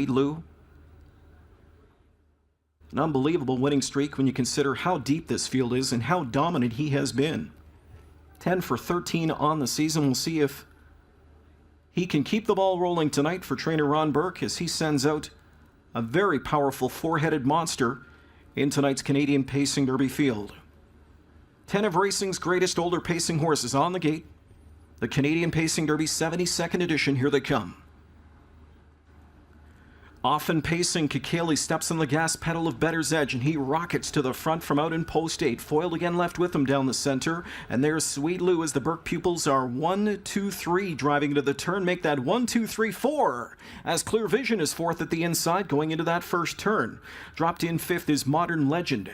Lou. An unbelievable winning streak when you consider how deep this field is and how dominant he has been. 10 for 13 on the season. We'll see if he can keep the ball rolling tonight for trainer Ron Burke as he sends out a very powerful four-headed monster in tonight's Canadian Pacing Derby field. 10 of racing's greatest older pacing horses on the gate. The Canadian Pacing Derby 72nd edition, here they come. Often pacing, Kikali steps on the gas pedal of Better's Edge, and he rockets to the front from out in post 8. Foiled again left with him down the center, and there's Sweet Lou as the Burke pupils are 1, 2, 3 driving into the turn. Make that 1, 2, 3, 4 as Clear Vision is fourth at the inside going into that first turn. Dropped in fifth is Modern Legend.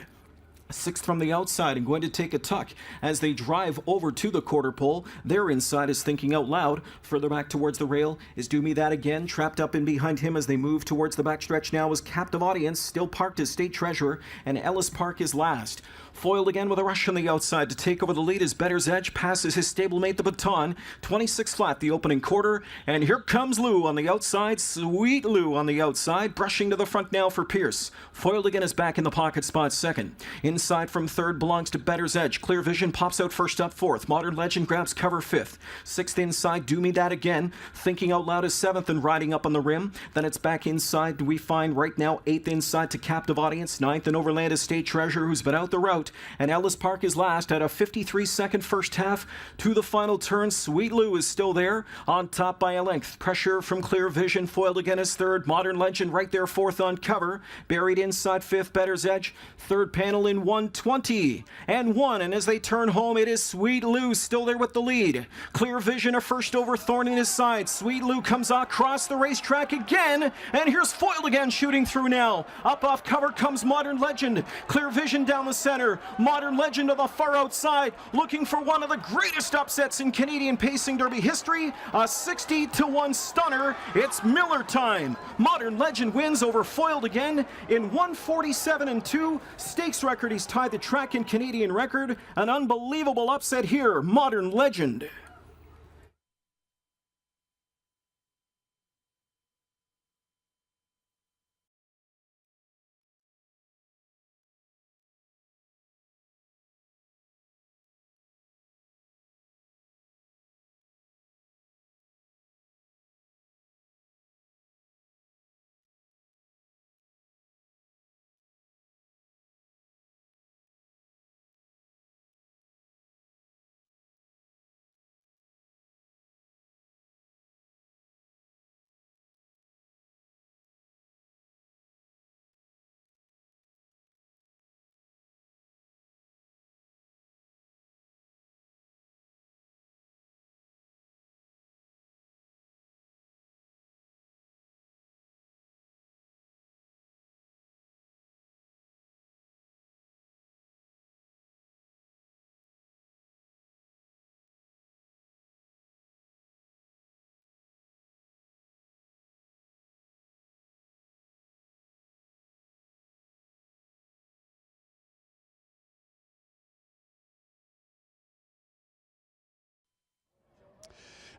Sixth from the outside and going to take a tuck as they drive over to the quarter pole. Their inside is Thinking Out Loud. Further back towards the rail is Do Me That Again. Trapped up in behind him as they move towards the backstretch now is Captive Audience. Still parked as State Treasurer, and Ellis Park is last. Foiled again with a rush on the outside to take over the lead as Better's Edge passes his stablemate the baton. 26 flat the opening quarter, and here comes Lou on the outside. Sweet Lou on the outside, brushing to the front now for Pierce. Foiled again is back in the pocket spot second. Inside from third belongs to Better's Edge. Clear Vision pops out first up fourth. Modern Legend grabs cover fifth. Sixth inside, Do Me That Again. Thinking Out Loud is seventh and riding up on the rim. Then it's back inside. We find right now eighth inside to Captive Audience. Ninth in Overland is State Treasure, who's been out the route. And Ellis Park is last at a 53-second first half to the final turn. Sweet Lou is still there on top by a length. Pressure from Clear Vision. Foiled again is third. Modern Legend right there fourth on cover. Buried inside fifth, Better's Edge. Third panel in 1:20 and 1. And as they turn home, it is Sweet Lou still there with the lead. Clear Vision a first over, Thorn in his side. Sweet Lou comes across the racetrack again. And here's Foiled again shooting through now. Up off cover comes Modern Legend. Clear Vision down the center. Modern Legend on the far outside, looking for one of the greatest upsets in Canadian Pacing Derby history, a 60-1 stunner. It's Miller time. Modern Legend wins over Foiled again in 1:47-2. Stakes record, he's tied the track and Canadian record. An unbelievable upset here, Modern Legend.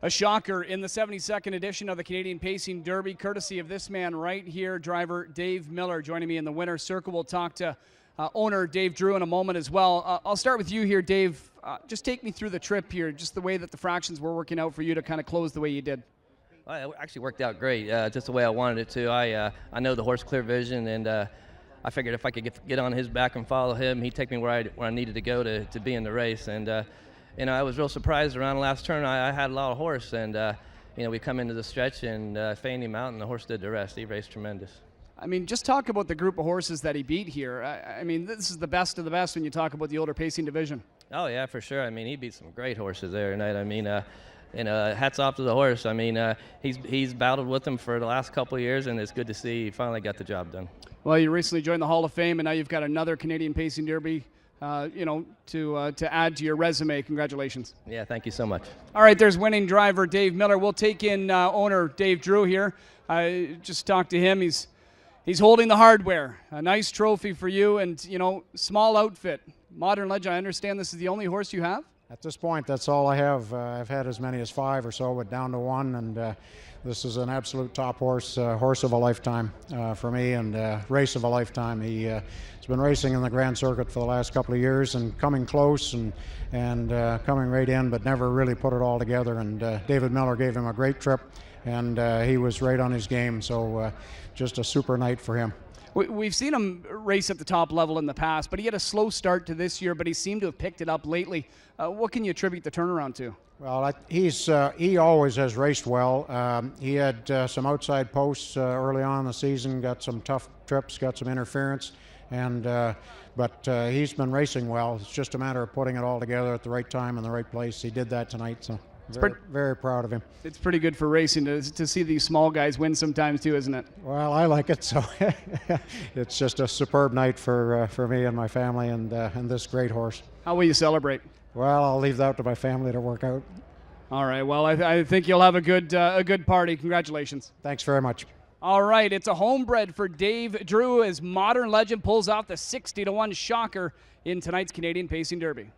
A shocker in the 72nd edition of the Canadian Pacing Derby, courtesy of this man right here, driver Dave Miller, joining me in the winner's circle. We'll talk to owner Dave Drew in a moment as well. I'll start with you here, Dave. Just take me through the trip here, just the way that the fractions were working out for you to kind of close the way you did. Well, it actually worked out great, just the way I wanted it to. I know the horse Clear Vision, and I figured if I could get on his back and follow him, he'd take me where I needed to go to be in the race. And you know, I was real surprised around the last turn. I had a lot of horse, and you know, we come into the stretch and feigned him out, and the horse did the rest. He raced tremendous. I mean, just talk about the group of horses that he beat here. I mean, this is the best of the best when you talk about the older pacing division. Oh yeah, for sure. I mean, he beat some great horses there tonight. I mean, you know, hats off to the horse. I mean, he's battled with them for the last couple of years, and it's good to see he finally got the job done. Well, you recently joined the Hall of Fame, and now you've got another Canadian Pacing Derby, you know, to add to your resume. Congratulations. Yeah, thank you so much. All right, there's winning driver Dave Miller. We'll take in owner Dave Drew here. I just talked to him. He's holding the hardware. A nice trophy for you, and you know, small outfit. Modern Legend. I understand this is the only horse you have. At this point, that's all I have. I've had as many as 5 or so, but down to 1, and this is an absolute top horse, horse of a lifetime for me, and race of a lifetime. He's been racing in the Grand Circuit for the last couple of years, and coming close and coming right in, but never really put it all together. And David Miller gave him a great trip, and he was right on his game. So just a super night for him. We've seen him race at the top level in the past, but he had a slow start to this year, but he seemed to have picked it up lately. What can you attribute the turnaround to? Well, he always has raced well. He had some outside posts early on in the season, got some tough trips, got some interference, but he's been racing well. It's just a matter of putting it all together at the right time and the right place. He did that tonight, so very proud of him. It's pretty good for racing to see these small guys win sometimes too, isn't it? Well, I like it, so it's just a superb night for me and my family and this great horse. How will you celebrate? Well, I'll leave that to my family to work out. All right. Well, I think you'll have a good party. Congratulations. Thanks very much. All right. It's a homebred for Dave Drew as Modern Legend pulls off the 60-1 shocker in tonight's Canadian Pacing Derby.